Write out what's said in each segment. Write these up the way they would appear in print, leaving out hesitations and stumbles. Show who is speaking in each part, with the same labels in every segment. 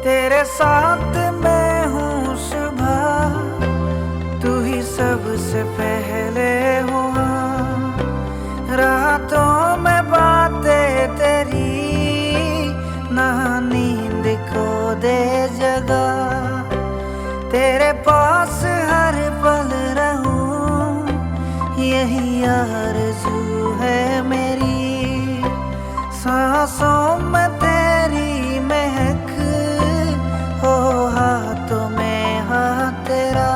Speaker 1: तेरे साथ मैं हूँ सुबह, तू ही सबसे पहले हुआ। रातों में बातें तेरी, ना नींद को दे जगा। तेरे पास हर पल रहूं, यही आरज़ू है मेरी। सांसों में तेरी महक हो, हाथों में हाथ तेरा।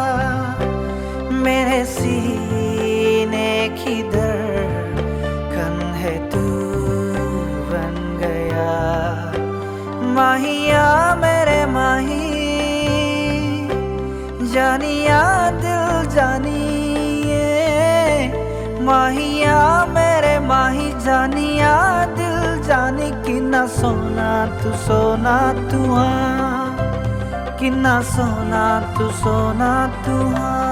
Speaker 1: मेरे सीने की धड़कन है, तू बन गया। माहिया मेरे माही, जानिया दिल जानिए। माहिया मेरे माही, जानिया दिल जानी। किन्ना सोना तू सोना तू हाँ, किन्ना सोना तू सोना तू हाँ।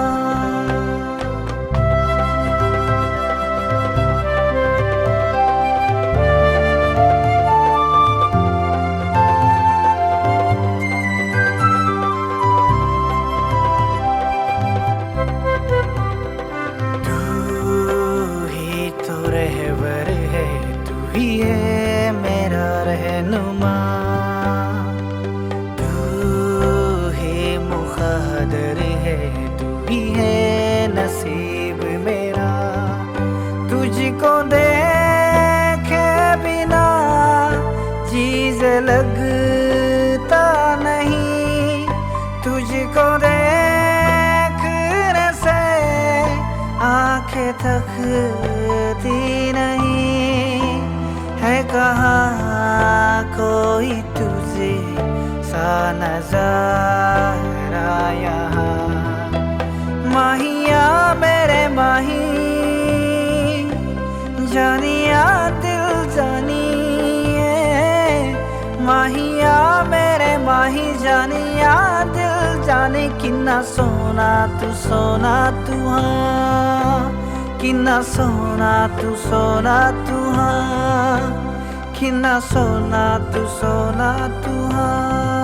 Speaker 1: रहबर है, तू ही है मेरा रहनुमा। तू ही मुक़द्दर है, तू ही है नसीब मेरा। तुझको देखे बिना चीज़ लगता नहीं। तुझको देखने से आँखें थकती नहीं। है कहाँ कोई तुझे सा नज़ारा यहाँ। माहिया मेरे माही, जानिया दिल जानिए। माहिया मेरे माही, जानिया दिल जाने। किन्ना सोना तू हाँ, किन्ना सोना तू हाँ। किन्ना सोना तू हाँ।